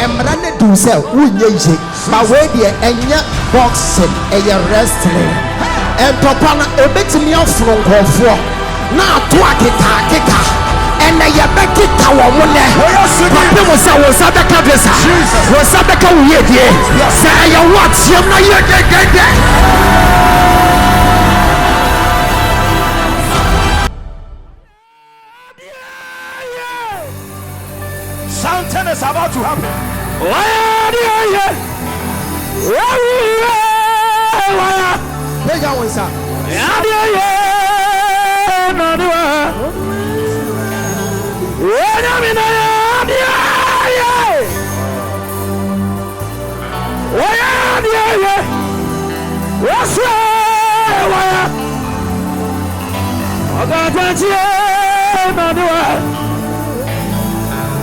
emrane do say unye je ma we de enya boxing eye wrestling and papa na ebetimi afro nkofo na ato akeka and ye bekita wo mo ne papa mo say wo sabeka desa wo sabeka wo ye die say you what you na ye de something is about to happen.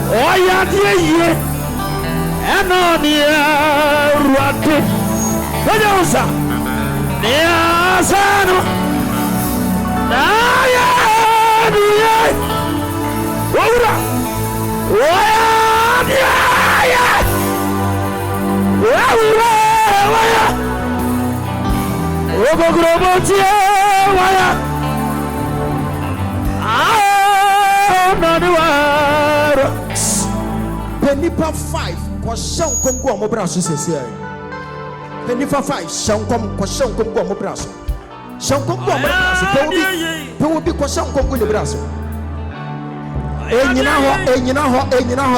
Oh yeah, dear, and on the rocket, what else? Near Sano, Penipa 5 kwashan kongo amobra so sese Penipa 5 shankom kwashan kongo amobra so shankom kongo amobra so pe obi kwashan kongo ne bra so enyina ho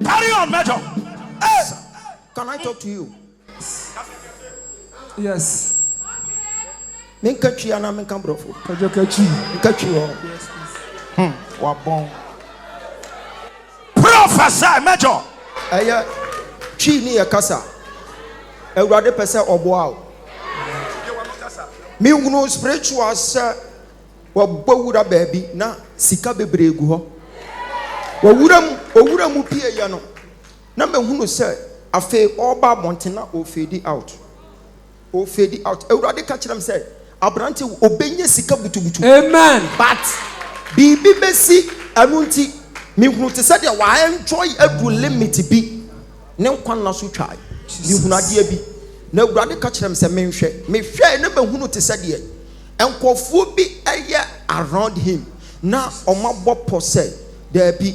Carry on, Major. Can I talk to you? Yes. Minkachi ana minkambrofo. Kajokachi. Minkachi ho. Yes. Wabon. Prophesy, Major. Aya chi ni yakasa. Ewurade pese oboa o. Mi hunu spiritual se wabawura baabi na sika bebre egu ho. Owura mu pie ya no. Na me hunu se afi oba montena o fade out. O fade out. Ewurade ka kirem se abrante obenye sika butubutu. Amen. But bibi besi anunti mi hunu te se de wa enjoy every limit bi. Ne nkwan na so twai. Mi hunu ade bi. Na Ewurade ka kirem se mehwe na be hunu te se de enkofuo bi eye around him. Na omabọ pose there be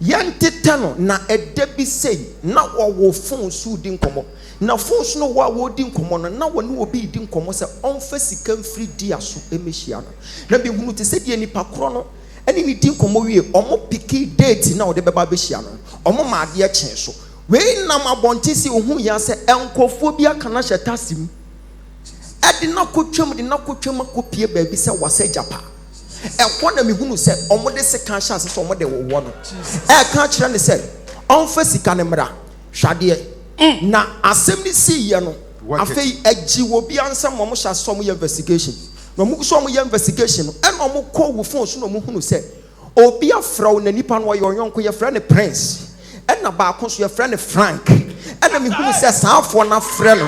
yanteta no na edebi sei na wo phone so di nkomo na phone so no wo di nkomo no na wo ne obi di nkomo se onfa sika mfiri di aso emehia no na bi hunu te se die nipa kro no ene ni di nkomo wie omo piki date na wo de beba behia no omo ma ade chen so we nam abonte si ohun ya se enkofo bi aka na hyetasim ade na kotwam akopie ba bi se wase japa ekwana mi hunu se omode se kan chance se omode wo no kan kire ne se onfa sika ne mra hwade na asem ni si ye no afei agi wo bi ansam mo hya som ye investigation no mo so mo ye investigation no en mo call wo phone so no mo hunu se obi afraw na nipa no ye onyonko ye fra ne prince en na ba ko so ye fra ne frank ɛna mehunu sɛ saafo na frɛ no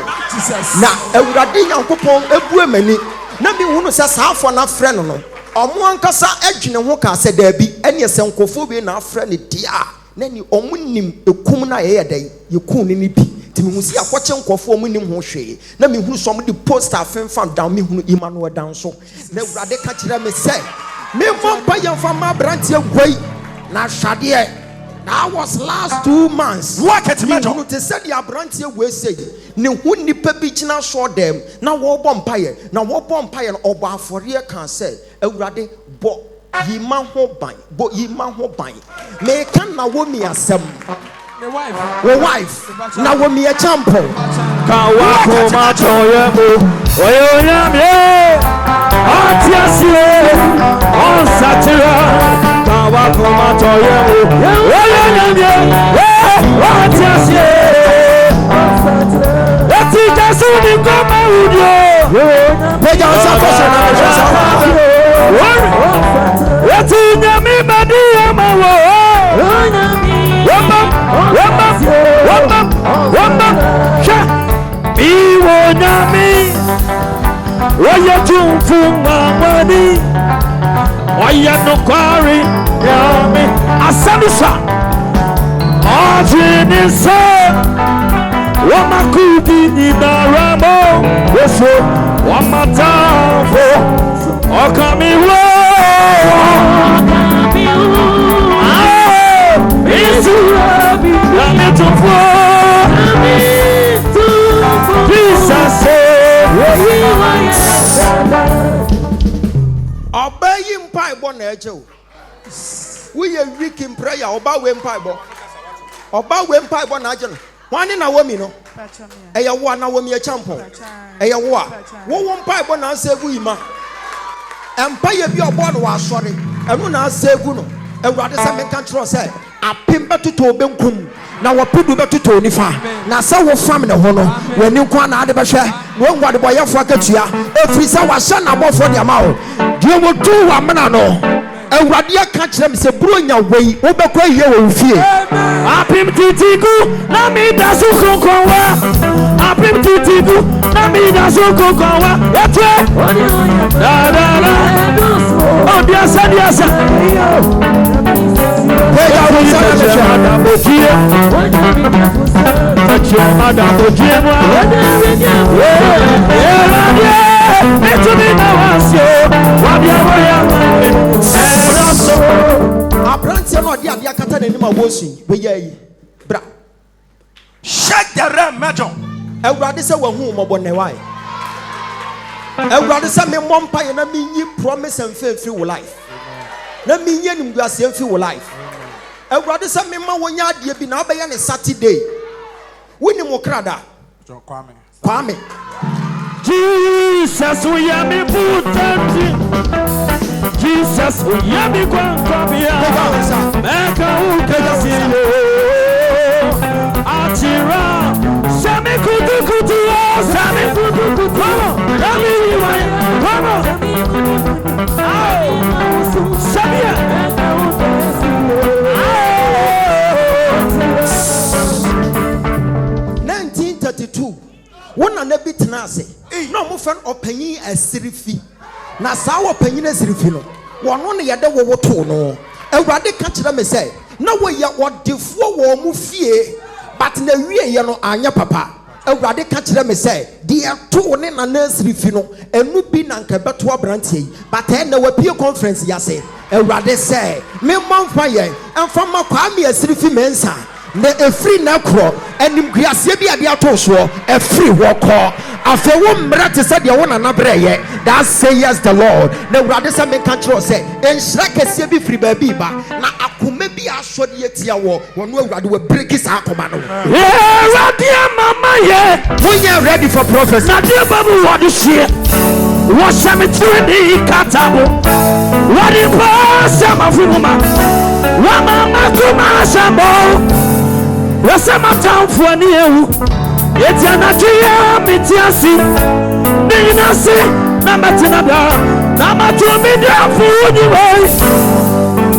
na awurade nyankopɔn ebu amani na mehunu sɛ saafo na frɛ no no ɔmo ankasa adwene ho ka sɛ daabi ɛne sɛ nkɔfo bi na afrɛ ne dia na ni ɔmo nim ekum na yɛ dɛn yɛkum ne bi timi hu si akɔkye nkɔfo ɔmo nim ho hwee na mehunu sɛ ɔmo de poster afemfam down mehunu Emmanuel dan so na awurade ka kyerɛ me sɛ me mpa yɛmfa ma brantie gwai na hwadeɛ. That was last 2 months. Work it, Major. You to say the abrantie we say. Ne hu nipa bi gyina so dem. Na wo bɔ mpaye. Na wo bɔ mpaye no obo afɔre kan say. Awurade bɔ yima ho ban. Bɔ yima ho ban. Me kan na wo mi asɛm. The wife. Wo wife. Na wo mi a champion. Ka wa ko ma choye mo. Oyo nyame. Atiasie. On satira. Wa koma toye o oye nyamye atiasie ati jesu ni koma udio Peja osafo na ati nyami badi amawo wamba sha biwo nyami oye tumfu mamani oye no kwari yami asamisa ajinisa wamakudi ninaramo yeso wamatafo okamiwo yamitufo Jesus Obayi mpaibo na eje o. We are weak in prayer. Oba we mpaibo. Oba we mpaibo na aje no. Wani na womi no. Eya wo na womi e champion. Eya wo a. Wo mpaibo na asegu yima. Empire bi obo no wa asore. Enu na asegu no. Ewurade se me kan tro se apem betuto benkum. Na wapudu betuto nifa. Na se wo fam ne ho no. Wani nkwa na ade behwe. Wo ngwade boyefo akatua. Efri se wa hye na bofo de ma wo. Die wo tu wa mena no. Ewurade aka kyerɛ me sɛ buronya wei wo bɛkɔ yie wɔ fie. Apim titiku na mi da so konkonwa. Apim titiku na mi da so konkonwa. Etwe. Da da da. Oh dia sa. Peja wo sa na me Ogyie. Madam Ogyie mo. Abrantie no de ade akata nanim a wosu we yi bra Shake the realm, Major. Ewurade sɛ wahu mɔbɔ ne wai Ewurade sɛ me mmɔmpa ye na menyi promise and faith wo life na menyi nimguase mfi wo life Ewurade sɛ me ma wonya ade bi na obɛyɛ ne Saturday woni mo krada Kwame Jesus we are me putanti Jesus we are me kwambia Meka ukasile Atira Sami kutu Sami kutu Rami Come on Sabia 1932 wona na bi tena ase na mo fan opanyin asirifi na saa opanyin asirifi no wono ne yede wo to no Awurade ka kyerɛ me sɛ na wo yɛ odefo wo mu fie but na wie ye no anya papa Awurade ka kyerɛ me sɛ de to ne na asirifi no enu bi na nka beto abrantie yi but na wapie conference ya sɛ Awurade sɛ me mamfa yɛ emfa ma kwa me asirifi mensa na efri na kro enim guasie bi ade ato so efri wo ko afa wo mra te se de wo na nabreye that say yes the Lord na Awurade se me kan kro se enhira kasie bi firi ba bi ba na akoma bi asode yetia wo no Awurade we break sa akoma no Radia mama ye when you ready for prophecy na dia babu what is here what shame tree katabo what in person of woman wa mama kuma shambo Wasema tamfo ni ewu yeti anatia mitiasi ninasi na matina da na matumi da fuji we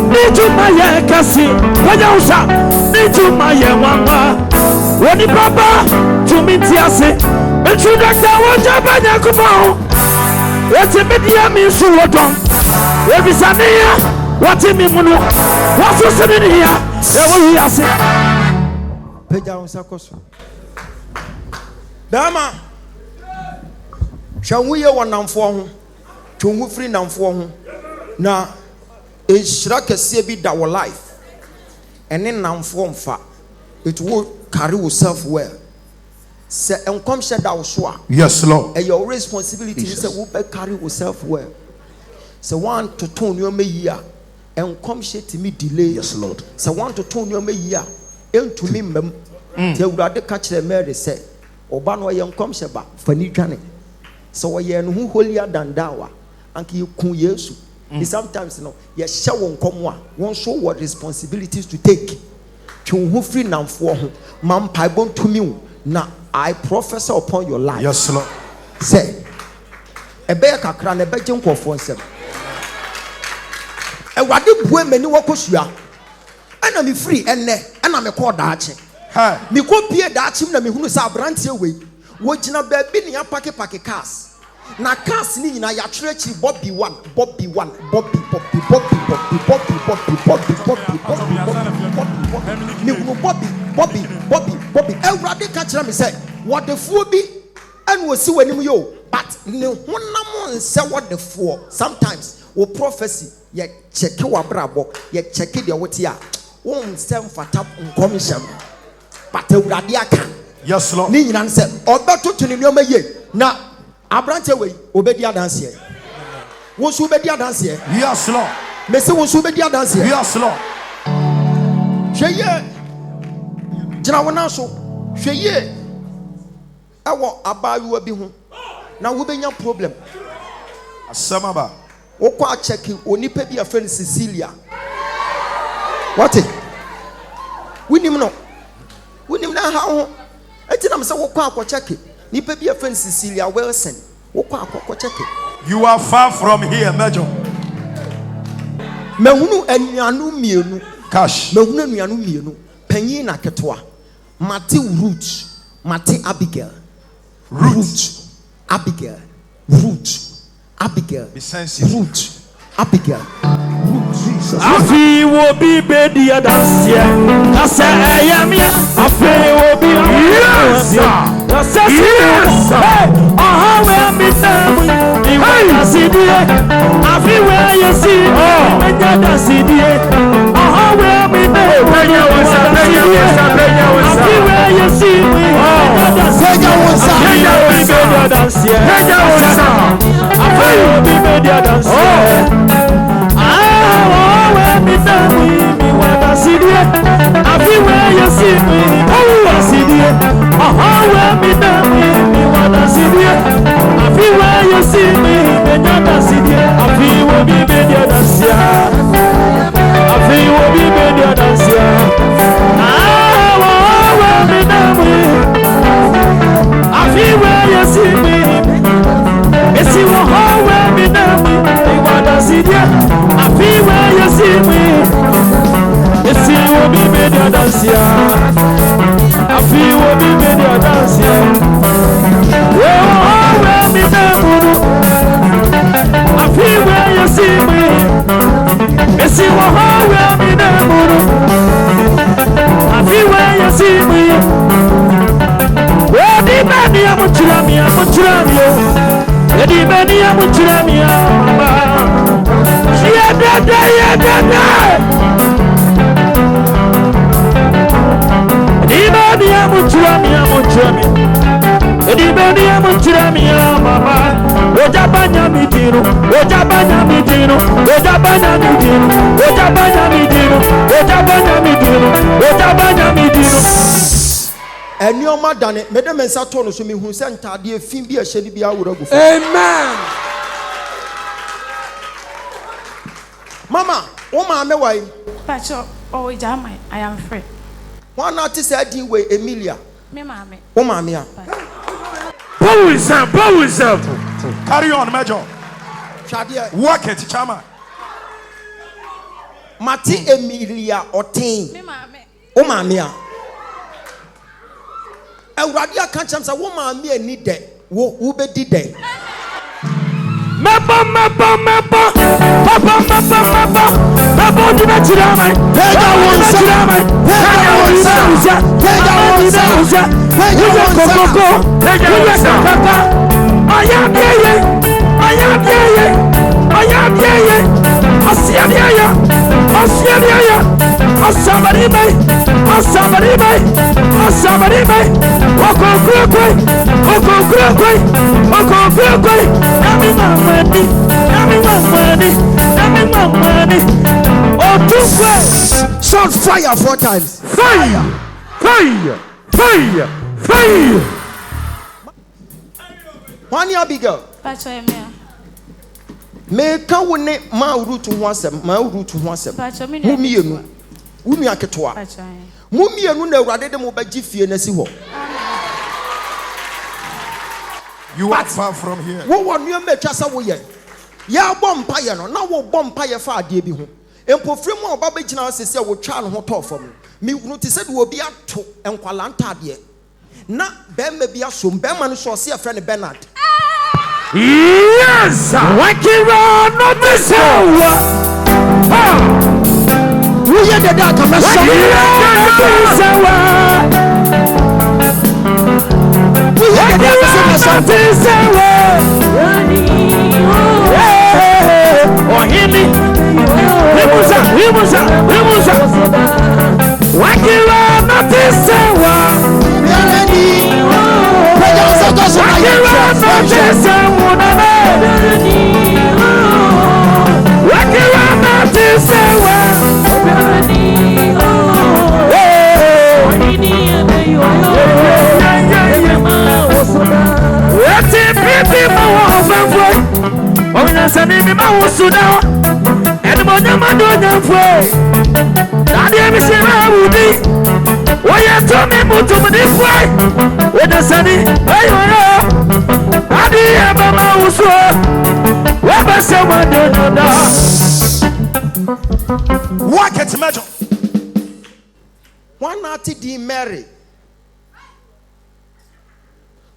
nijuma ye kasi wanya usa nijuma ye mama When the papa to me tiase, and should I say Ogyaba Nyankopɔn? What's a media means to what on? Every Sunday, what's in me, Muno? What's what's in here? There will be a say. Peja on Sakoso. Dama, shall we one nam for him? To free nam for him. Now, it's Shraka Sebi that will life. And then nam form fat. It will carry yourself well. Say, and come share that was Yes, Lord. And your responsibility is to carry yourself well. So one to turn your year and come share to me delay. Yes, Lord. So one to turn your year and to me, till rather catch the Mary say, Obano young come share back for Nijani. So I am who holier than thou, and you kun yesu. Sometimes, you know, you shall come one show what responsibilities to take. To who free now for him, Mam Pibon to me. Now I prophesy upon your life. Yes, Lord. Say, a bear cacran, a bedroom for one. And what did women you walk us? And I'm free and I'm a cord arching. Hi. Me go peer that him, me who saw branch away. Watching a baby in your pocket cars. Na cars ni na ya church Bobby one, Bobby one, Bobby. Everybody catch them say what the fool be and we'll see when you but no one say what the fool sometimes will prophecy ye check your brabo ye check it your what ya won't send for tap commission but can Yes, Lord. ni nan say obeto to ni nyoma ye na abrante we obedia dance here won so obedia dance here. Yes, Lord. Me say won so obedia dance here. Yes, Lord. Hweye jina wona so hweye ewo abayewa bi ho na wo benya problem Asamaba. wo kwa check onipa bi a friend Cecilia what it winim na ha ho enti na me say wo kwa check nipa bi a friend Cecilia Wilson wo kwa check. You are far from here, Major. Mahunu anuanu mienu Cash. mahunu anuanu mienu panyin na ketwa Mate Root Mate Abigail Root Abigail Root Abigail Be sensitive. Root Abigail Root Jesus. Afi wo bi be dia dance here. I say I am here. Afi wo bi. Yes, sir. Yes, sir. Hey, where me now? Hey, I see the. Afi where you see? Oh, me da see the. Where me now? Afi where you see me? Oh, dance here. Afi wo bi be dia dance here. Me wanna see the. I feel where you see me. Oh, I see the. Where me wanna see the. I feel where you see me. Me wanna see the. I feel will be better than sia. I feel will be better than sia. Where me I feel where you see me. Me see where me wanna see the. I feel where you see me. If you will be made your dance here, I feel will be made your dance here. Oh, where me I feel where you see me. If you where me I feel where you see me. Where the money I'm the money I'm and your madam, Madam and Saturn, so me who sent her dear Phoebe, a shady be our. Amen. Mama, oh, my way. Pacho, oh, Jamai, I am free. One artist said, you way, Emilia. Me, mammy. Oh, mamma. Carry on, Major. Shadia, Work it, Chama. Mati Emilia or Tain. Me, mammy. Oh, mamma. Awurade aka kyerɛ sɛ wo maame ani dɛ wo bɛdi dɛ. Mebo, dina chirama. Pega wonsa. Shout fire 4 times. Fire. Wani Abigail. Pacho eme. Me ka wo ne ma root ho asem, ma root ho asem. Pacho me Mu mienu. Wo nua ketewa. Pacho. Mu mienu na Awurade de mo bagi fie na si ho. You are far from here. Wo wonu ma atwa sa wo ye. Ya bɔ mpaye no na wo bɔ mpaye fa ade bi ho. Empofre mu oba begina sese wo twa no ho tɔfam. Me hunu te sɛ de obi ato enkwala ntade. Na bɛma bi asom bɛma no so se afrɛ ne Bernard. Yes, Wakira no be so. We hear the dark come so. We hear the dark oh, hear me. Rimusa. Wakira no be so. Walk it, Major. One naughty D Mary.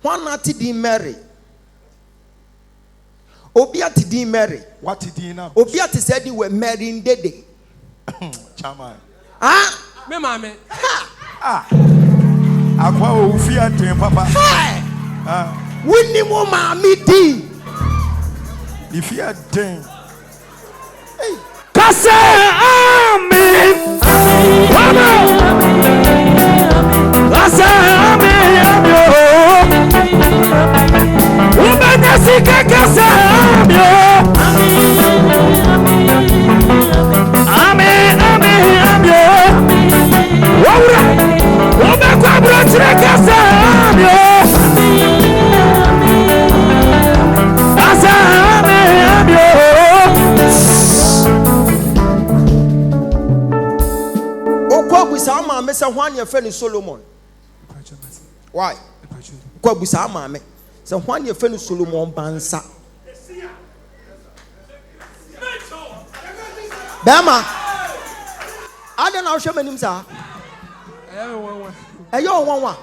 One naughty D Mary. Obiati D Mary. What did you know? Obiati said you were marrying Dede. Chama. Ah? Me mame. Akwa ofia ten papa. Hi. Winnie mo mami D. If you are ten. Kase amen. Kase amen. Ubenasika kase amen. Amen. Wora. Ubekwa brotire kase amen. Kase amen. Busa maame sɛ hwan yɛ fɛ ne Solomon. Why? Kwa busa maame sɛ hwan yɛ fɛ ne Solomon bansa. Bema ada na hwɛ manim sa. Ɛyɛ wanwa.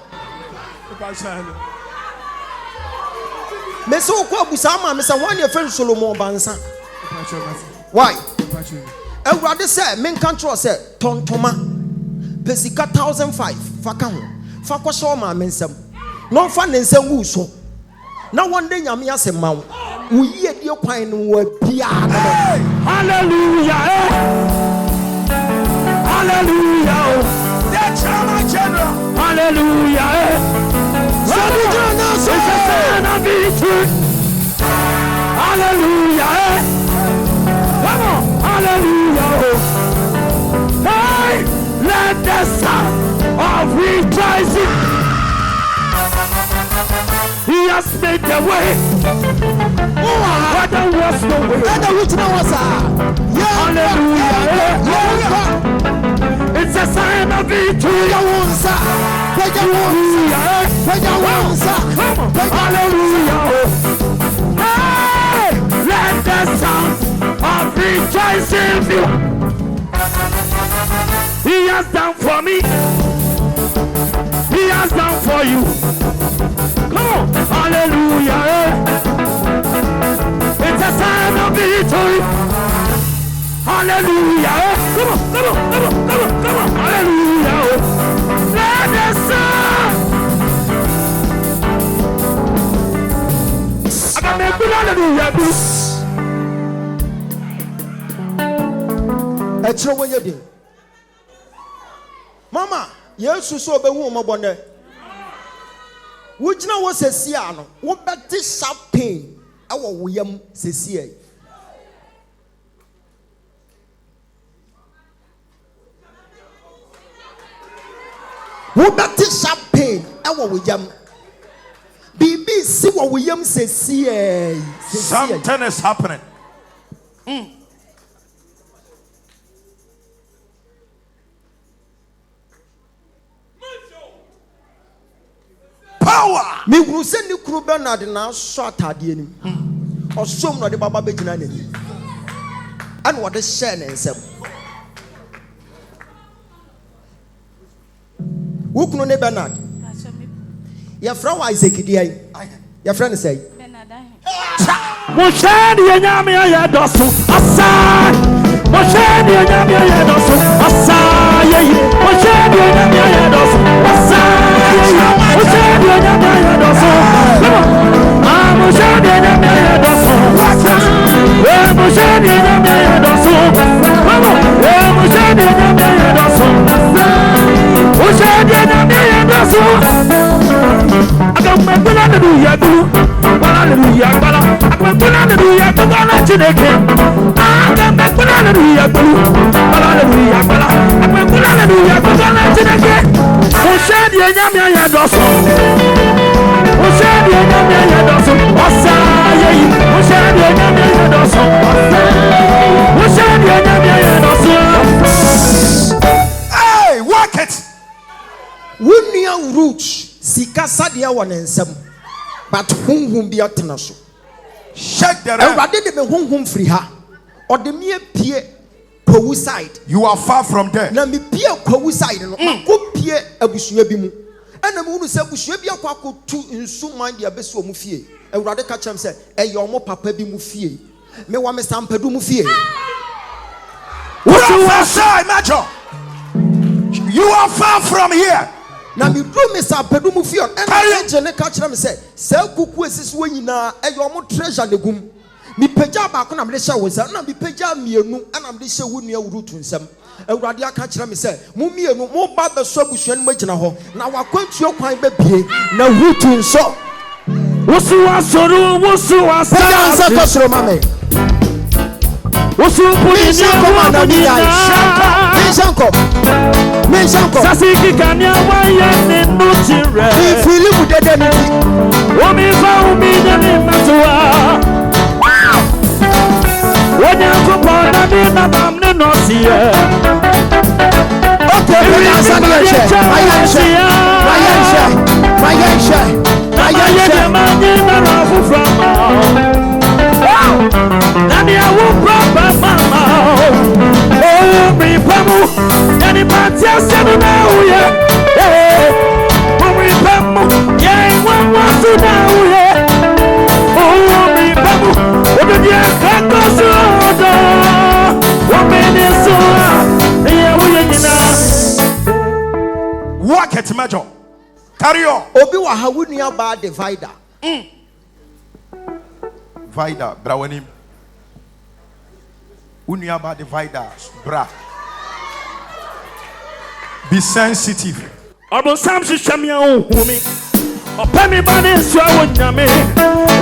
Me so kwa busa maame sɛ hwan yɛ fɛ ne Solomon bansa. Why? Awurade sɛ menka nkyerɛ sɛ tontoma pesika 1,500 faka ho fakɔ so ma mensam no fa ne nsam wu so na wonde nyame asem ma wo yie die kwan no wa bia na hallelujah hallelujah The Chama General. hallelujah so hallelujah come on hallelujah hey let the sound of rejoicing. He has made the way. But there was no way. Hallelujah. It's a sign of victory. Hallelujah. Hey, let the sound of rejoicing fill. He has done for me. He has done for for you. Come on, hallelujah. It's a sign of victory. Hallelujah. Come on, come on, come on, come on, come on. Hallelujah. Let the sun. I got me good. Hallelujah. Extra when you do. Mama, yes, so be woman bonnet. Would you know what says Siano? What about this sharp pain? Our William says here. What about this sharp pain? Our William. BB, see what William says here. Something is happening. Power. Me who send you crew Bernard now shot at the enemy. Or some not the Baba Bejinani. And what is Shan and some. Who can know Bernard? Your friend Isaac, your friend say. Moshadi Yami Yadosu, Asa. Moshadi Yami Yadosu, Asa. Moshadi Yami Yadosu, Asa. Moshadi Yami Yadosu. Moshadi Yami Yadosu. Moshadi Yami Yadosu. Moshadi Yami Yadosu. Moshadi Yami Yadosu. I got my hallelujah, hallelujah, hallelujah, Hey, work it. Wunia roots, Sikasa dia wanensem, but whom be at Naso. Shake the And ram. did the home free her or the mere peer Kowu side. You are far from there. Na me peer Kowu side, no, go peer a bushuabimu. And the moon said, Bushubia Quaco two in so mind the abyss of Mufie. And rather catch him said, a yomo papa be Mufie. Me want me stampedu Mufie. Prophesy, Major. You are far from here. Now me do me stampedu Mufie. And I just catch him say, Sell Kuku is when na a yomo treasure the gum. Me peja back on Amlisha was na me peja mienu and Amlisha would near root in some. And Radia catch me say, Mummy no more bad the subushan major. Now I quench your kind baby. Now root in so. Wusu wasoro, wusu Answer wasara. question, mommy. Wusu puni Mention Sasiki kanya waya ne nutire. if we live with the identity. Omi fa umi ne matua. Wanya kupona ni na mamne nosie. Okay, we answer the share. My answer. Manye na rafu from. Nani awu proper mama. Oh, mi pamu. Nani matia senu na uye. Oh, mi pamu. Ye wasu na uye. Oh, mi pamu. Odudia kakosu odo. Wamene suwa. Ye uye nina. Work it, Major. Carry on. Obi wa hawuni aba divider. Divider, brawanim. Unyaba divider, bra. Be sensitive. Abo sam shishamia ohumi. Opemi bani swa wonyame.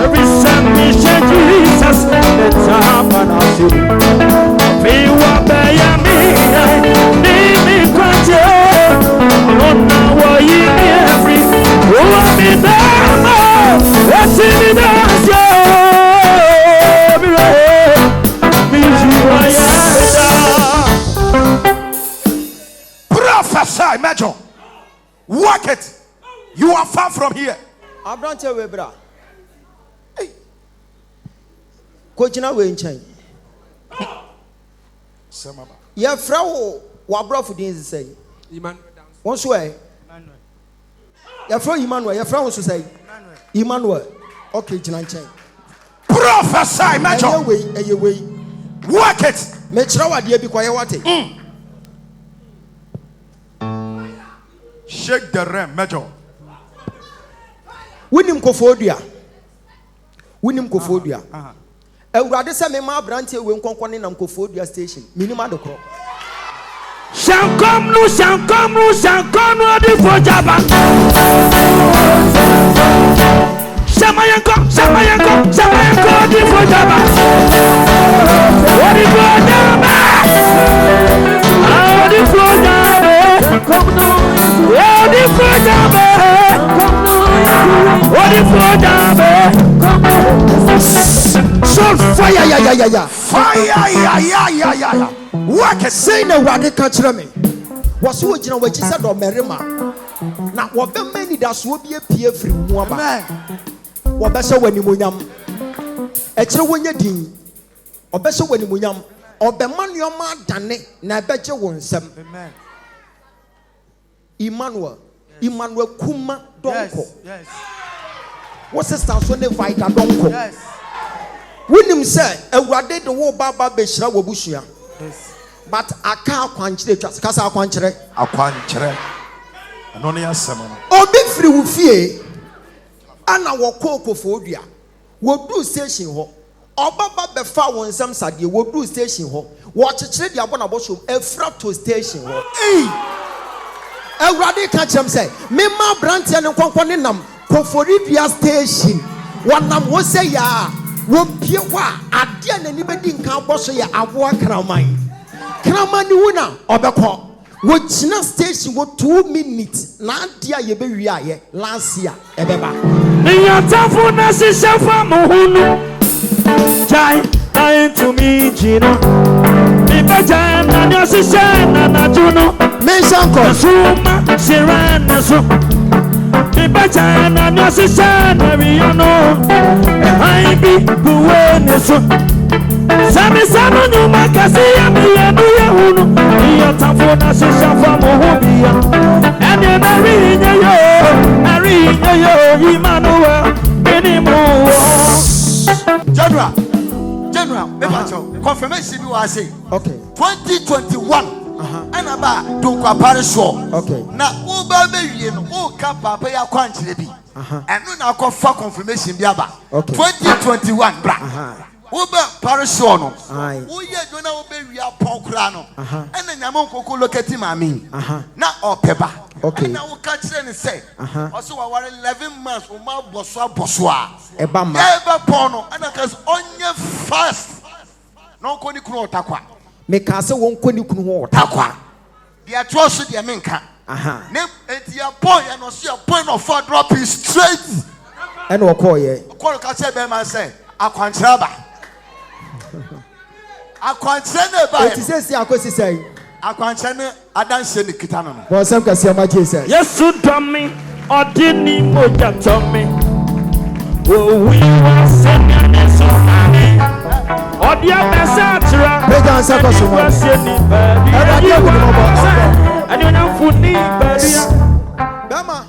Every sam mi she Jesus. It's a happen. Fiwa beya mi kwanje. Ona wo yi mi every. Owa mi dama. Esi mi dance. Prophesy, Major. Work it. You are far from here. Abrante webra. Hey. Kochina we nchen. Semaba. Ye fra wo wa brofo din say. Iman. Won so e. Your friend Emmanuel, your friend also say Emmanuel. Okay, Jinanchen. Prophesy, Major. Away. Work it. Make sure what you be quiet. What? Shake the ram, Major. Winim Kofodia. Rather say me ma branch we nkonkone na Kofodia station. Minimum the crop. Shankomnu di Ogyaba. Shamayanko di Ogyaba. Odi Ogyaba. Odi Ogyaba. So fire ya. Fire. Work it. Say no what they catch me. Was so you know what you said or Merima. Now what the many that's will be a peer free woman. What better when you munyam? Extra when you ding. Or better when you munyam. Or the man your man done it. Na better one some. Emmanuel Kuma Donko. Yes. What's the stance when they fight a donko? Yes. When him say, a wade the war baba beshra wabushia. Yes. But I can't quench Casa quanchere. I quanchere. Anonia Samon. Or be free with fear. And our cocoa for dia. We'll do station ho. Or baba befa one some sadia will do station ho. Watch a trade your bonabosho, a frato station ho. A radi catch him say, Mima Brantian and Conquaninam, Coforipia station. One nam will say ya. Wopiwa adian anybody can boss ya abwa kramai kramani wuna obeko wochina station wo 2 minutes na dia ye be wi aye last year ebeba Niya tafu na sishafa muhunu Jai to me jino Nibeja na nyo sishana na juno Meshanko Suma shirana su Nibeja na nyo sishana riyono Haibi buwene su Sami nyuma kasi ya miyanu ya hunu Niya tafu na sishafa muhunu Eni nari yo Emmanuel Inimuwa General, confirmation you are saying. Okay. 2021. And about Dunka Parish. Okay. Now, Uba baby and Oka Papa ya quantity. And no now for confirmation biaba. Okay. 2021 bra. Uba Parish no. Aye. Uye dona obe ya pokrano. And then Yamon Koko look at him na opeba. Okay. And now catch and say. Also our 11 months Uma Boswa. Ebama. Eba pono and because onye fast. No koni kuno takwa. Me ka se won koni kunu ho Takwa. Dia trust dia menka. Name etia point and also your point of for dropping straight. And wo call ye. Call ka say be man say akwantraba. Akwantrene ba. It is say akosi say. Akwantrene adanse ni kitano no. Bo sam ka se ma Jesus. Yesu dami odini moja tomi O we wa senya so mami Odia mesatra Peja ansa ko so mo. Erade awu ni mo bo. Ani ona funi baria Bama.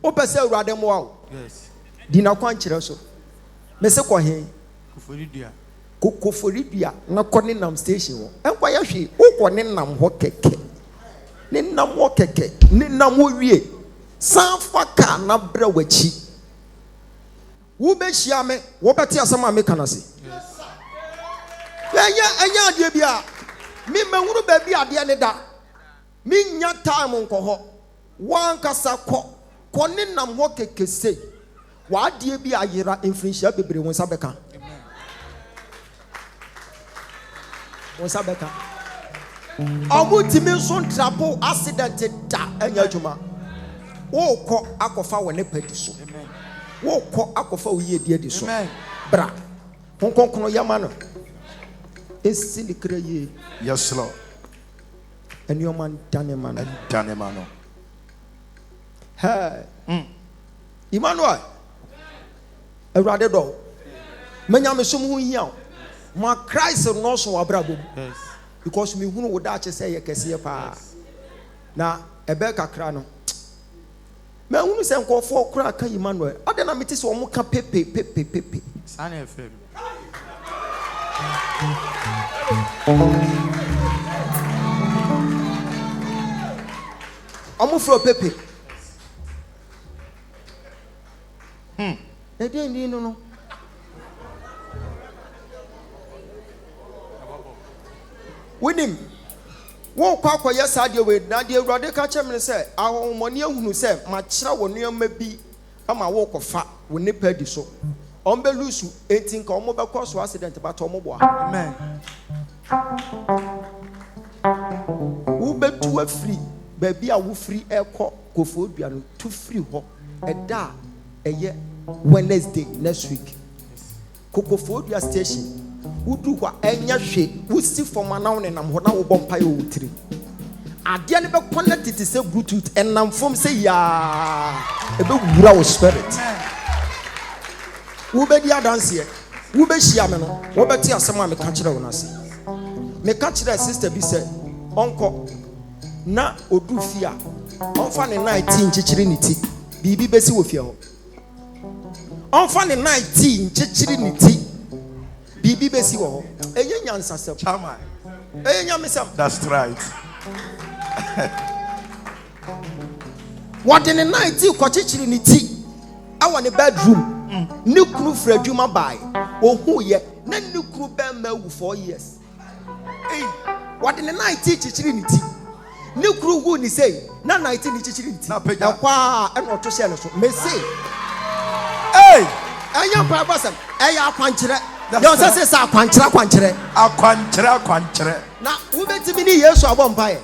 O pese urade mo awo. Yes. Di na kwan kire so. Me se ko he. Koforidua na kone nam station wo. Enko ya hwe. Wo kone nam ho keke. Ni nam ho keke. Ni nam ho wie. San fa ka na bra wachi. Wo be hia me, wo beti asama me kana se. Enya ade bia. Mi manwuru ba bi ade ne da. Mi nya time nko ho. Wan kasa kone nam ho keke se. Wa ade bi ayira influence bebre won sa beka. Osabeka omutimi so trapo accident da anya adwuma wo kɔ akɔfa wɔ ne padi so wo kɔ akɔfa wo yie die di so bra konkonkno yama no esi likra yie. Yes Lord. Anyoma danemano hey Emmanuel awurade do manya me som ho hia my Christ no so abrabom. Yes. Because me hunu woda che say ye kese pa. Na ebe kakra no. Me unu se nkofo kura aka Emmanuel. Ade na meti se omo ka pepe. Sana FM. Omo fro pepe. Ede ndi no. Winim. Won kwa yes ade we na de Awurade ka che me se ahomoni ahunu se ma kira wo nuama bi ama wo kofa wo nipa di so. Ombe lusu etin ka omo be cause accident but omo bo. Amen. Wo betu afri baby a wo free ekọ kofo dua no to free ho eda eye Wednesday next week. Kokofo dua station. Udu kwa enya hwe wusi forma na won nam ho na wo bompa ye wutiri ade ne be connect it say bluetooth enam form say ya e be wura wo spirit wo be dia dance ye wo be hia me no wo be ti asem a me ka kire wo na se me ka kire sister bi say onko na odu fi a onfa ne 19 chichiri ni ti bibi be si wo fi ho onfa ne 19 chichiri ni ti Bibi besi wo eye nyansa sep Chama. Eye nyamesam. That's right. What in the night ko chichiri ni ti awa ne bedroom ne kunu fra adwuma bai ohu ye na ne kunu be ma wu 4 years eh what in the night chichiri ni ti ne kunu hu ni say na 19 ni chichiri ni ti na kwa e no to share no so me say eh anya pa basam eh ya kwankyere Yon say sa kwankyere. Na wo betimi ni Yesu abompa ye.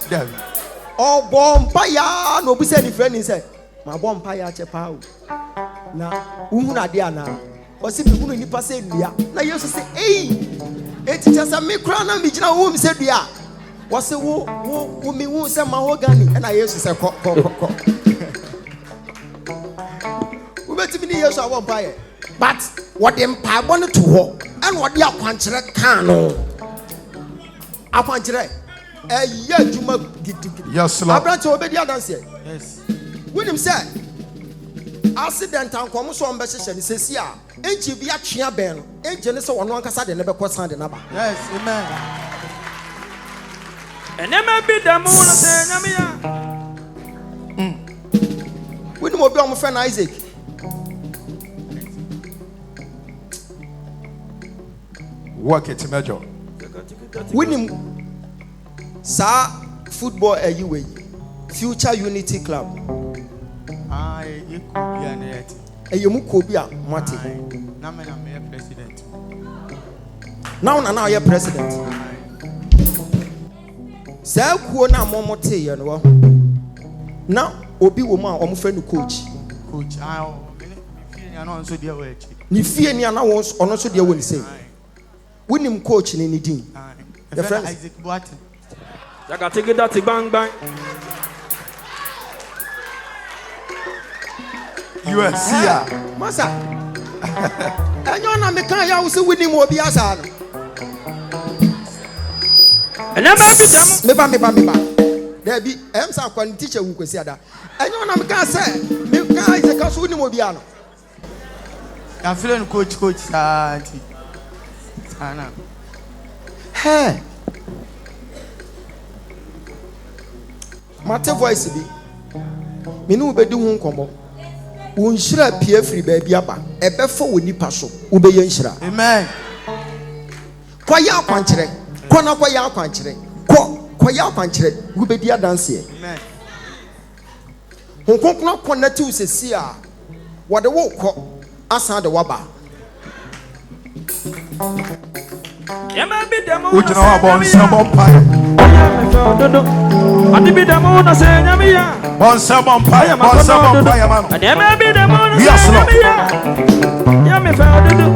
Obompa ya no obuse ni friend ni say, "Ma bompa ya chepa o." Na uhunu ade ana. O si bi hunu nipa say ndia. Na Yesu say, "Ei, eti chasa me kura na mi gina wo mi say dua." Wo say wo mi hu say mahogany. Na Yesu say ko. Wo betimi ni Yesu abompa ye. But what them pabon to ho and what dia kwankyere kan no akwankyere ya djuma gidigidi yes lord abrante obedi dance yes when him say accident ankom so on be hye ni sesi a enchi bi atwea ben no enje ne se wono ankasa de ne be kosan de na ba yes amen enema bi da mu na se nyame ya when him obi o mo friend Isaac work it major winning sa football way Future Unity Club you could be an et eyemu ko bi a mate na me president now you're president sa kuo na momote ye no na obi wo mu a omo fa no coach me no so dia we echi ni fie ni ana won ono so de woni sei winim coach ni ni din the friend Isaac Boate yaga take that bang bang USC masa enyo na me kan ya wo se winim obi asa no enema bi da mu me ba there be em sa kwa teacher wu kwesi ada enyo na me kan se me kan se ka so winim obi ano ya feel no coach santi sana hey mate voice bi me no be di hu nkomo wo nhyira pie free ba bi aba ebefo wo nipa so wo be ye nhyira amen kwa ya kwankyere kwa ya kwankyere kwa ya kwankyere wo be di adanse amen honkonkona connect wo sesi a wo de wo kɔ asa de waba yema bi da mu ujina wa bon sabon pai adi bi da mu na se nyame ya bon sabon pai man yema bi da mu na se nyame ya ya me fa dodo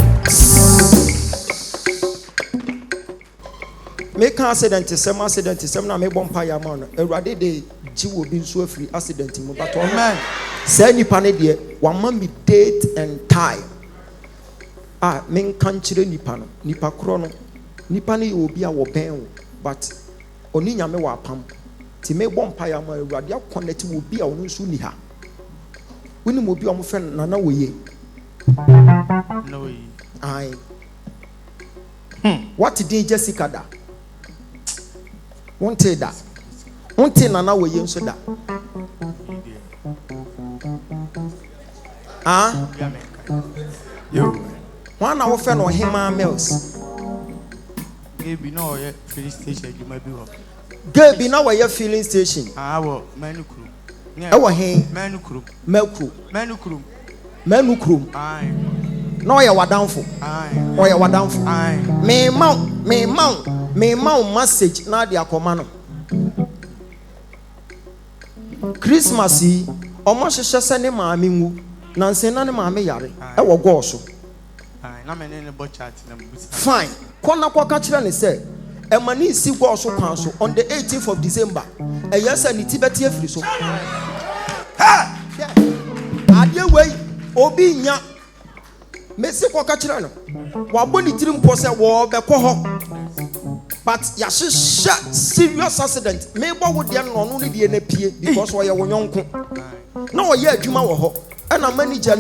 make accident sem na me bompa ya ma no Awurade de ji wo bi nso afiri accident mu but amen say nipa ne de wa ma me date and time men kan kire nipa kro no nipa ne obi a wo ben wo but oni nyame wa pam ti me bompa ya ma Awurade connect wo bi a ono nso ni ha When you be on friend, Nana way. No way. Aye. What did Jessica da? Won't take that. Won't take Nana way you so that. Ah? You. One hour friend or him Mills. Maybe no, yeah, filling station you might be up. Girl, be now where your filling station. Our menu crew. Our hay, Menu crew. Melcrew, Menu crew. Menu crew. Aye. No, you were down for. Aye. Or you were down for. Aye. Me mount message now the command. Christmas Eve, almost a sending my mingu, Nancy and Mammy Yari. I will go so. Aye. Not many chat. Fine. Kona kwa kachira ne say emani si go so counsel on the 18th of December. E yes and Tibet free so. Ha! Ade wey obi nya mesi kwa kachira no. Wa boni tirim po say wo be ko ho. But ya serious accident. Me bo wo de no no de na pie because wo ye wo nyonko. Na wo ye adwuma wo ho. And a manager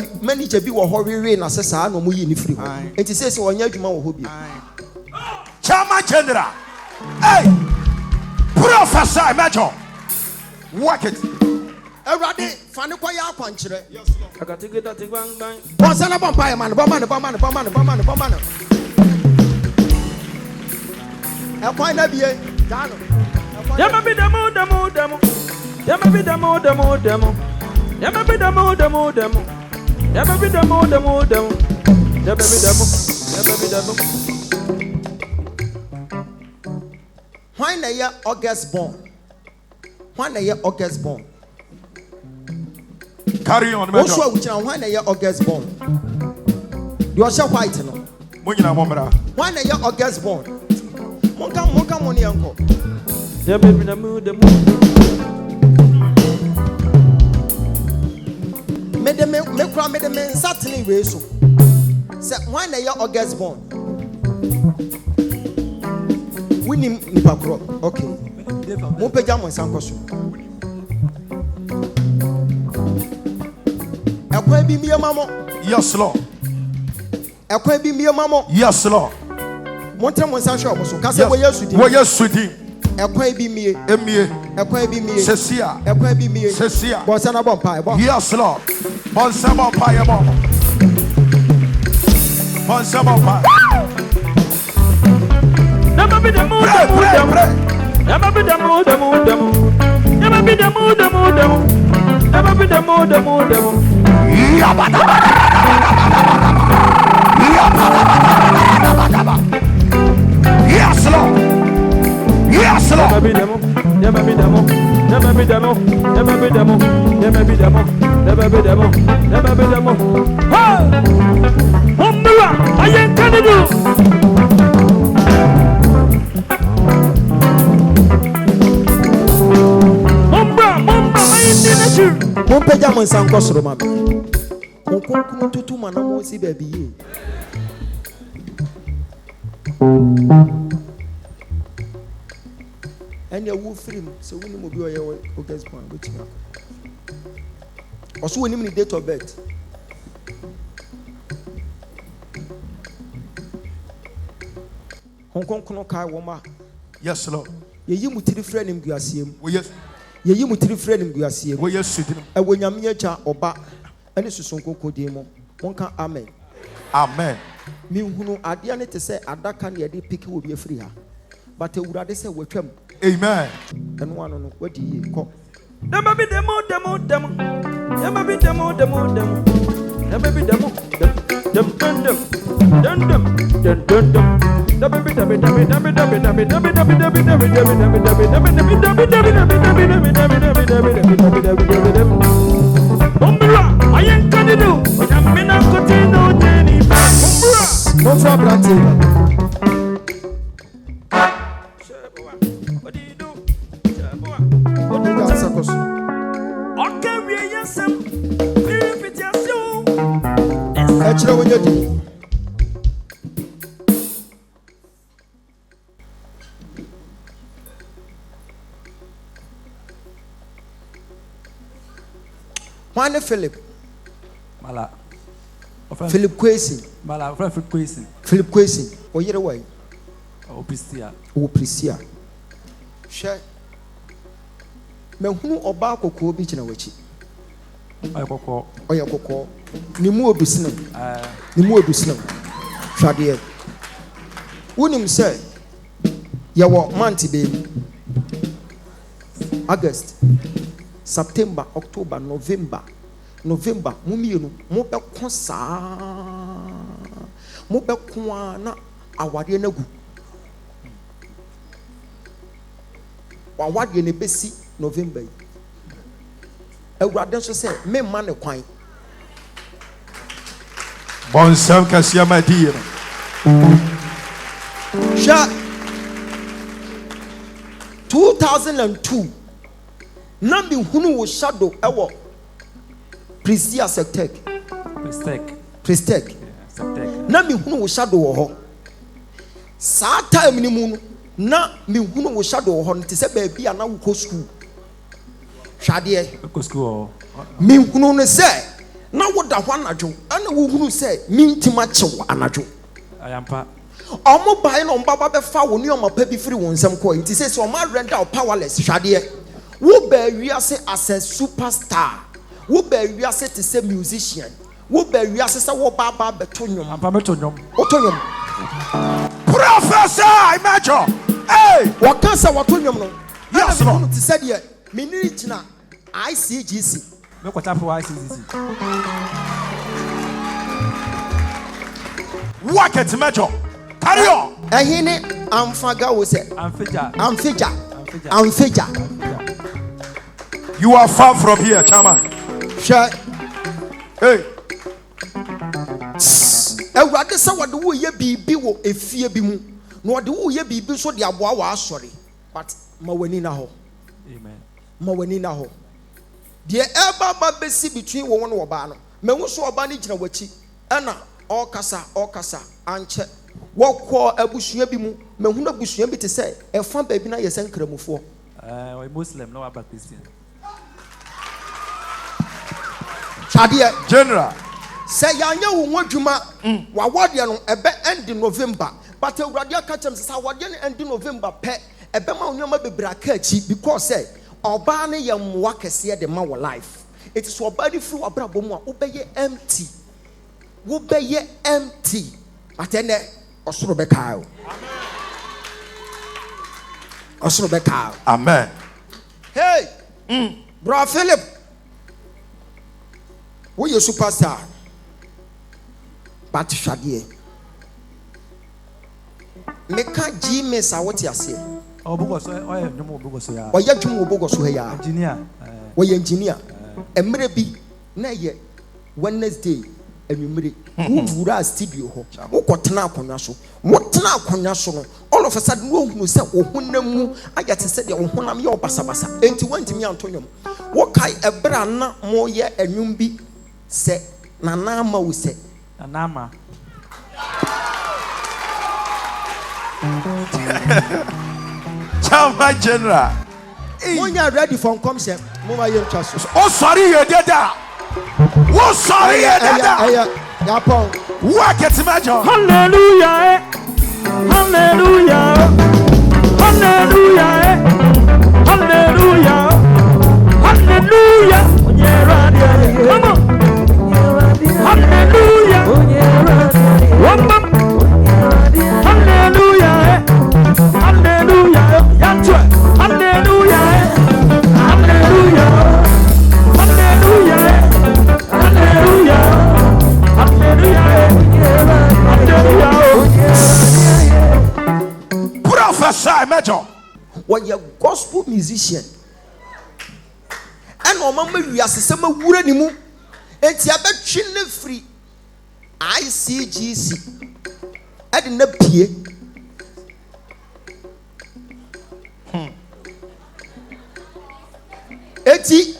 be wo ho rewe na se saa no mo yi ni free ho. Enti say se wo nya adwuma wo ho bi. Chama General. Hey, prophesy, Major. Work it. Everybody, fani kwa ya kwanchire. I got to get that thing bang bang. Bonsana bompa man, bomana. E kwa na biye, dano. Yama be demo. Yama be demo. Yama be demo. Yama be demo. Why na ye August born? Carry on, Also, Major. which why na ye August born? You are so white no. Munyina momra. Why na ye August born? Monka money uncle. Yama be demo. Me certainly way so. Say why na ye August born? Winning nipa kro. Okay. Mo peja mo sankoso. Ekwa bi miye mamo. Yes, Lord. Ekwa bi miye mamo. Yes, Lord. Mo tre mo sanhwe omo so. Ka se wo Yesu di. Wo Yesu di. Ekwa bi miye. Emie. Ekwa bi miye. Sesia. Ekwa bi miye. Sesia. Bo sana bon pa. Yes, Lord. Bonsama pa ya mama. Bonsama pa. Yama be demo. Yama be demo. Yama be demo. Yes, Lord. Yes, Lord. Yama be demo. Hey! Umbra, I ain't gonna do. Mo peja mo sankoso ro ma be. Konkon tutu mana mo si baby ye. And you will free so we will be your August born which now. Also we need the date of birth. Hong Kong kono kai woma. Yes, Lord. Ye yi mutiri frɛ nim guasiem. Wo yes. Ye yi mutiri frɛ nim guasiem. Wo Yesu di. E wo nyame acha oba ene susonko kodin mo. Wonka amen. Amen. Mi hunu ade ne te sɛ adaka ne yɛde piki wo bi afiri ha. But ewurade sɛ watwam. Amen. Eno ano no wadi yi kɔ. Yama be demo. Yama be demo. Yama be demo. Why Philip? Mala. Philip Kwesi. Mala, Philip Kwesi. Philip Kwesi. Oyere way. Opisia. O Prisia. Share. Me hunu oba kokko bi kina wachi. Oyakoko. Oyakoko. Ni mu obusinem. Ni mu obusinem. Hwade. Wonim say yawo month be August, September, October, November, mumienu mo be konsa mo be kwa na awade na gu awade ne besi November. Awurade so say me ma ne kwan Bonsam kasia madira. Sha 2002 na me hunu wo shadow ewo Prisia Sectek na me hunu wo shadow wo ho saa time ni mu na me hunu wo shadow wo ho nti se ba bia na wo ko school hwade Ko school me hunu ne se na wo da ho anadwo ana wo hunu se me ntima kyew anadwo ayampa omo bai no mbaba be fa wo ni omo pa bi firi won nsam ko nti se o ma render o powerless hwade wo ba wiase as a superstar wo ba wiase te say musician wo ba wiase se wo baba beto nyom ampa beto nyom oto nyom Professor Major. Hey, wo kan se wo to nyom no yes no te say de me ni gina ICGC me kwata for ICGC work it Major. Carry on. ehine amfaga wo se amfeja You are far from here, Chairman. hwe Hey, Awurade se wo de wo ye bibi wo efie bi mu na wo de wo ye bibi so de aboa wa asori but ma wani na ho amen ma wani na ho de eba ba besi between wo no oba no me hu so oba ne gina wachi ana okasa anche wokọ abusua bi mu me hu na abusua bi te se efa ba bi na yesen kramufo we Muslim no aba Christian Chadie General. say yanya wo nwadwuma wa wode no ebe end November but Awurade aka chem say wode no end November pe ebe ma onyoma bebra ka achi because say oba ne ye mwa kese de ma wo life it is oba di free abrabo mu a obeye empty atene osoro be kae osoro be kae Amen. hey bro Philip wo ye superstar but hwade meka gms a wote ase obugoso oye nyomo obugoso ya oya dwum obugoso ya engineer oya engineer emre bi na ye Wednesday anwumre wo wura studio ho wo kotena akonwa so wo tena akonwa so no all of a sudden wo hunu se wo honam mu ayate se de wo honam ye obasabasa enti wantimi antonyom wo kai ebra na mo ye anwum bi se na na ma wo se anama Chairman General. when you are ready for concept mo ye ntwaso Oh, sorry, you did that. Oh, sorry, you did that. ya pon Work it Major. hallelujah hallelujah hallelujah hallelujah hallelujah come on hallelujah hallelujah hallelujah yantu hallelujah hallelujah hallelujah hallelujah hallelujah Professor Major. when you gospel musician and o mama wiase se ma wura ni mu enti abetwe ne free ICGC ade na pie eti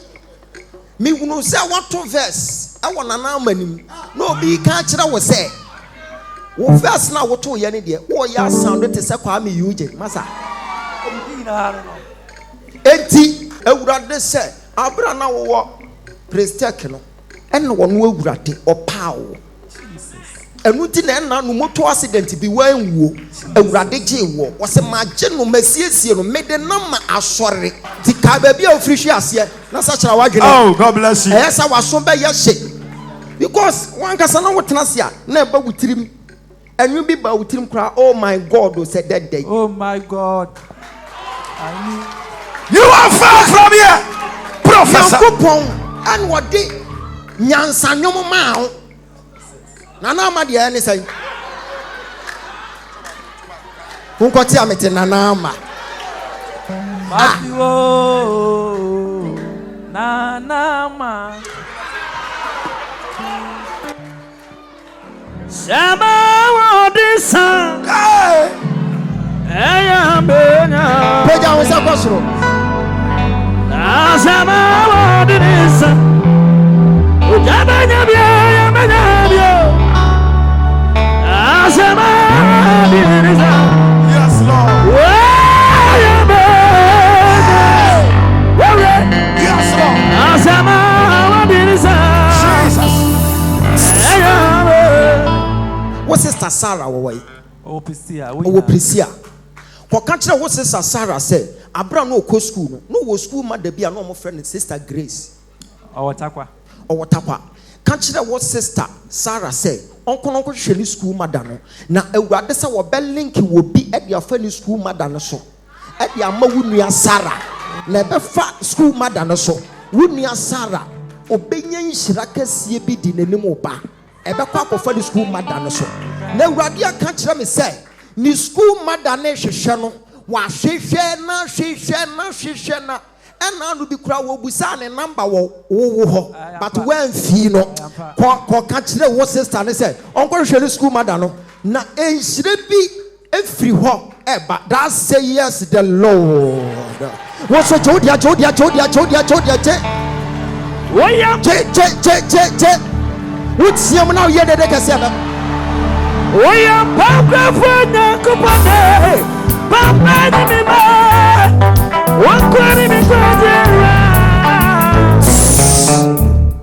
mi hunu se wato verse e wona na amanim na obi ka kire wo se wo verse na woto ye ne de wo ya sound te se kwa me uje masa enti Awurade se abra na wo prestek no ɛna wɔn awurade ɔpaawo ɛnu ti na ɛna no motor accident bi wɔn wuo awurade gye wɔ wɔsɛ maa gye no ma siesie no mede nama asɔre ti kaa baabi a ofiri hwi aseɛ na sa kyerɛ wadwene. Oh, God bless you. ɛyɛ sɛ waso bɛyɛ hye because wɔn ankasa na wɔtena se a na ɛba wutirim ɛnu bi ba wutirim koraa. Oh my God o sɛ dɛdɛ. Oh my God. You are far from here, Professor. Yankopɔn ɛna wɔde nyansanyɔm maa ho. Nana ama deɛ ɛne sɛ nkɔte amete nana ama Matthew nana ama Shama wadisa eya benya pɛgya wo sɛ kɔ soro Shama wadisa Ogyaba nya bia ya benya bia Yes, Lord. Yes, Lord. wo sister Sarah wɔwɔ yi Oh, Prisia. ɔwɔ Prisia kɔka kyerɛ wo sister Sarah sɛ abra no ɔkɔ school no wɔ school ma da bi a na ɔmo frɛ no sister Grace Oh, Takwa. ɔwɔ Takwa ka kyerɛ wo sister Sarah sɛ ɔnkɔnɔ hwehwɛ ne school mother no na awurade sɛ wɔbɛ link wɔ bi ɛde afa ne school mother no so ɛde ama wo nua Sarah na ɛbɛfa school mother no so wo nua Sarah ɔbɛnya nhyira kɛseɛ bi di n'anim ɔba ɛbɛkɔ akɔfa ne school mother no so na awurade aka kyerɛ me sɛ ne school mother ne hwehwɛ no wahwehwɛ na ɛna no bi kura wo busa ne number wo hɔ but when fee no ko ka kyerɛ wo sister ne sɛ onko hwehwɛ ne school mother no na enhyire bi efiri hɔ eba that say yes the Lord wo so jodia je Oya je wotiam na ye dede kese ba Oya papa fanya kupane papa ni mi ba Wakwani mi kwajera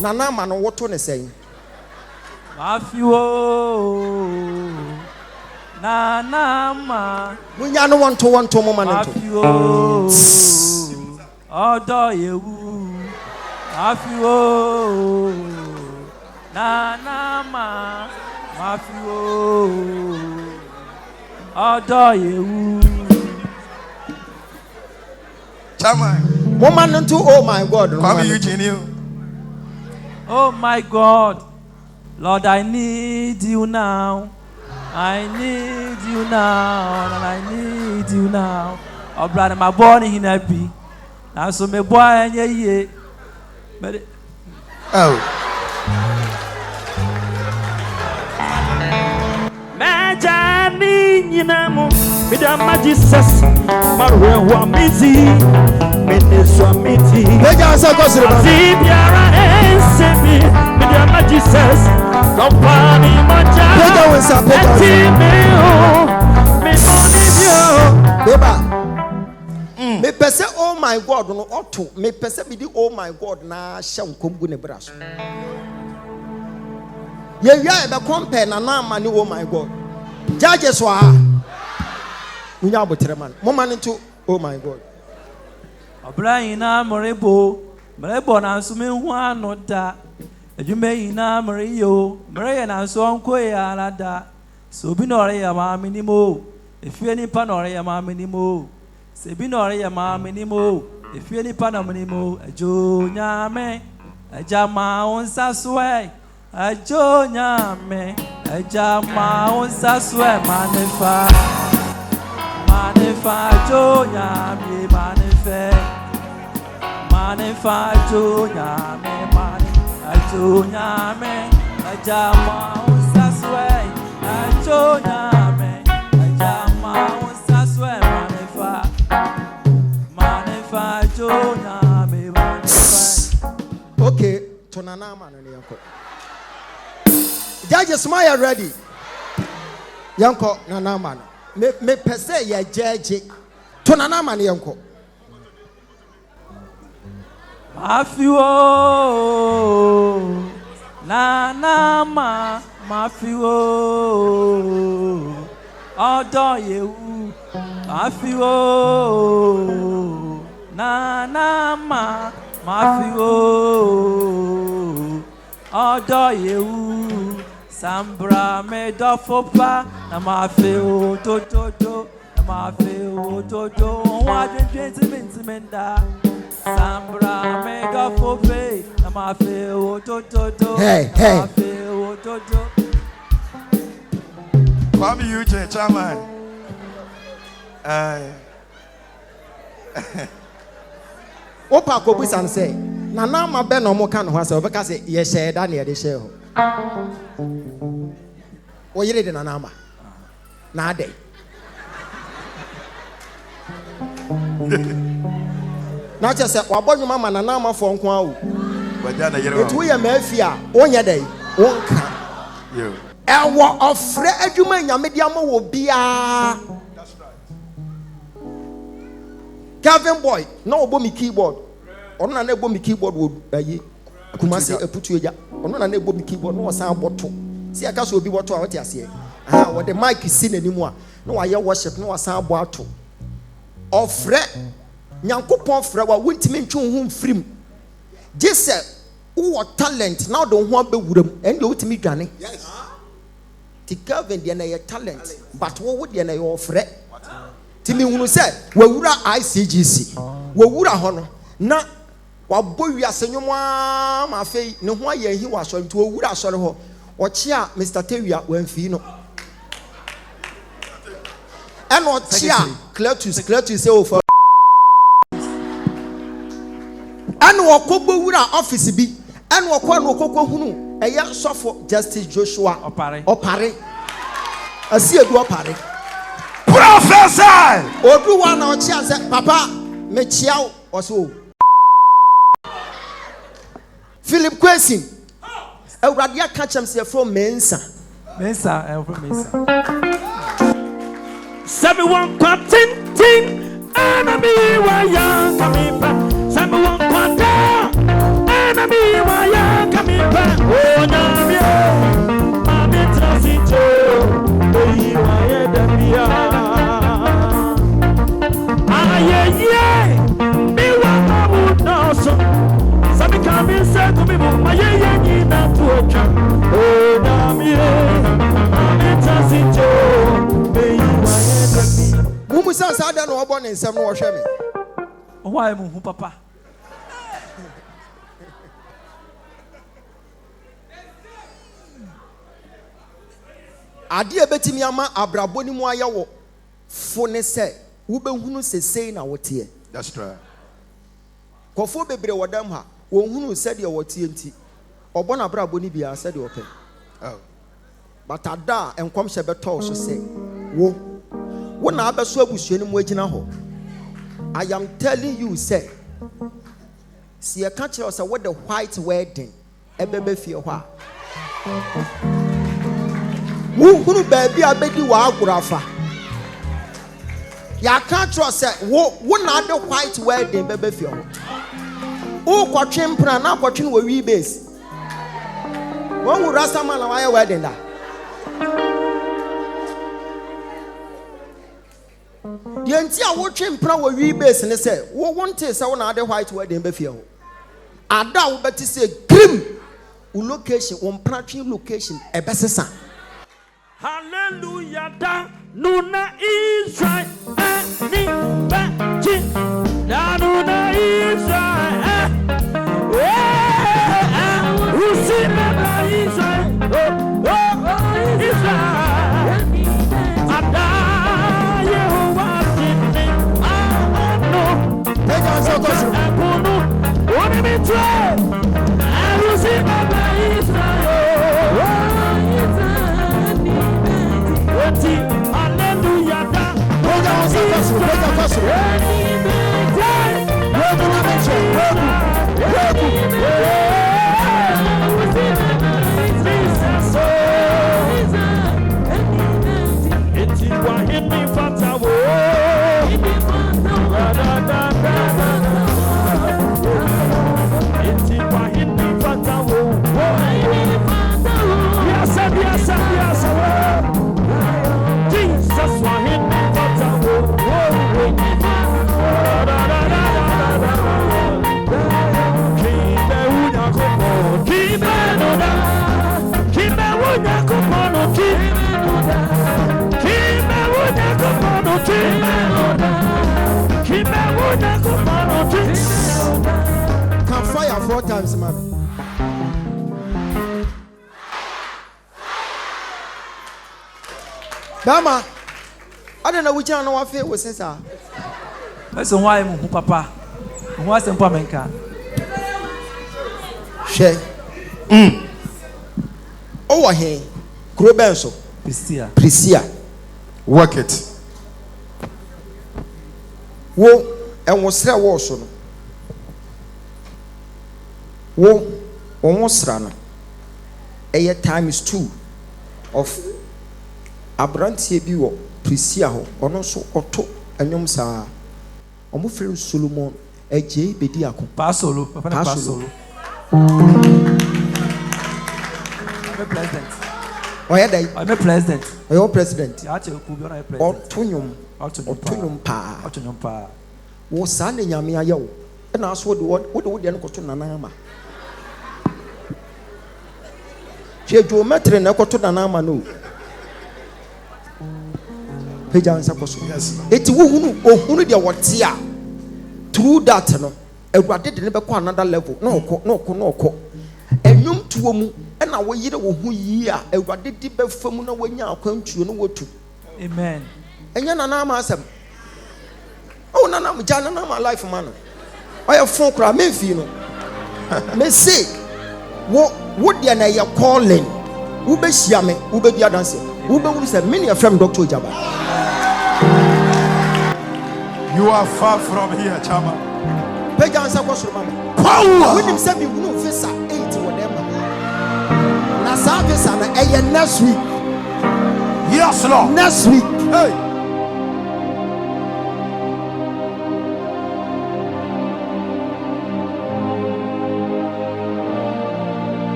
nana ma no woto ne sɛn Matthew nana ma munya no wonto mo ma no to Matthew odo yewu Matthew nana ma Matthew odo yewu woman into oh my God Kwame Eugene. Oh my God, Lord, I need you now. I need you now, and I need you now. Oh, brother, my boy in happy. Now, so my boy and ye, but Oh. Majani, you know, with the magicians, my real one busy. Pɛgya wo sɛ kɔ soro ba pɛgya wo nsa beba mepɛ sɛ oh my God no ɔto mepɛ sɛ mede oh my God na hyɛ nkɔm gu ne bra so yɛwia yɛbɛkɔmpɛ nana ama ne oh my God gyagye so a wonya abotrɛ ma no moma no nto oh my God Obrayina Morebo na nsume hu ano da adwumayina Moriyo Moriya na nso onko ya alada so bi na ore ya ma menimo efie nipa na ore ya ma menimo se bi na ore ya ma menimo efie nipa na menimo ajo nyame ajama onsa soe ajo nyame ajama onsa soe manefa ajo nyame manefa ajo nyame ajama unsaswe ajo nyame ajama unsaswe manefa ajo nyame manefa. Okay, tonana man ne yanko judges my are ready yanko nana man me pese ya judge tonana man yanko Matthew na ma fi wo odo yewu ma fi wo na ma fi wo odo yewu sambra me do fopa na ma fi wo do na ma fi wo do wa menda sambra me do fope na ma fi wo do hey Kwame you chairman. Opa ko busan say na ma be no mo kan ho ase obeka say ye share da na ye de share ho o yire de na ma na ade na che say wabonwuma ma na ma fo nko a o Baja na yere. etu ye ma afia onye dai wonka Yo. Ewo ofre adwuma nyame de ama wo bia. That's right. Kevin boy na obo mi keyboard ono na ebo mi keyboard wo ayi kumase aputu eja ono na ebo mi keyboard no san aboto si aka so obi boto a wote ase aha wo de mic si nanimu a na wa ye worship na wa san abo ato ofre nyankopon frɛ wa wontimi ntwe ho mfrim gese wo talent na do ho abewuram ende wotimi dwane. Yes. Ti Kevin de na ye talent but wo de na ye ofre ti mi hunu se wawura ICGC wawura ho no na wabɔ wiase nwoma ma afei ne ho aye hi wasɔre nti wawura asɔre ho ɔkye Mr. Tewia wamfi no ɛna ɔkye Cletus say o for ɛna ɔkɔbɔ wura office bi ɛna ɔkɔ na ɔkɔkɔ hunu ɛyɛ sɔfo Justice Joshua ɔpare asi edu ɔpare Prophesy. odu wa na ɔkye ase papa me kyia wo ɔso Philip Kwesin awurade aka kyem se from Mensa Sabi won kwatin enemy wa ya kamipa sabi won kwata enemy wa ya kamipa o na mi o ma mi transito oyi wa ye dabia aye mi wa ma bu no so sabi kami se to mi bu ma ye ni na tu ocha o na mi ma mi transito oyi wa ye dabia mumu sansa da no ɔbɔ ne nsɛm no ɔhwɛ me why mu papa ade ebetimi ama abrabɔ ni mu ayɛ wo fo ne sɛ wo behunu sesei na wote That's right. kɔfo bebre wɔdam ha wo hunu sɛ de wote nti ɔbɔ na abrabɔ ni bia sɛ de ɔpɛ Oh. but ada enkom hye betɔ so sɛ wo na abeso abusuani mu agina ho. I am telling you say si e ka kire say what the white wedding ebebe fie ho a wo hunu baabi abedi wa agurafa ya ka kire say wo na the white wedding bebe fie ho o kwatwe mpra na kwatwe wo wi base wo hu rasta man na wa wedding da yenti a wo twe mpra wo wi base ne se wo wonte se wo na ade white wedding be fie ho ada wo beti se grim wo location wo mpra twe location e besesa hallelujah da nuna Israel ni bachi da nuna Israel usime ba Israel Israel ada Yehovah jini ano ekunu oni mitwe usime ba Israel hallelujah da Can fire 4 times, man. Dama, I don't know which one I feel was sir. That's why I'm papa. What's the pamenka? Share. Oh, hey, Grobenso, Prisia. Work it. Wo, and was there also. Wo, almost run. A times 2 of Abrantia Biwo, Prisia, or no so Otto, and Yomsa. Omufre Solomon, a J. Bediaco. Pasolo, Pasolo. I'm a president. I'm a president. Your president. Or Tunium Pa. Was son in Yamia Yo. And asked what would the uncle to Nanama? She drew a matter in Uncle to Nanama. No. Yes. It's who dia what here. Through that, no, a did never go another level. No. And you to and I will either who year a did deep from when you are going to know what to. Amen. And you're not answer. Oh, no, I'm Jana, my life, man. I have 4 crab, me feel. Me say, what would you calling? Ube Siame, Ube Biadanse, Ube will say, many a friend, Dr. Ogyaba. You are far from here, Chama. Pegansa was remember. Power! When him said, you know, Fissa 8 or whatever. Nasavis and next week. Yes, Lord. Next week. Hey.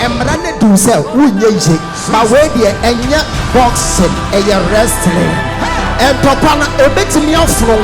Emrane do sell, who ye, my way, dear, and yet boxing, and your wrestling. And Papa, a bit me off from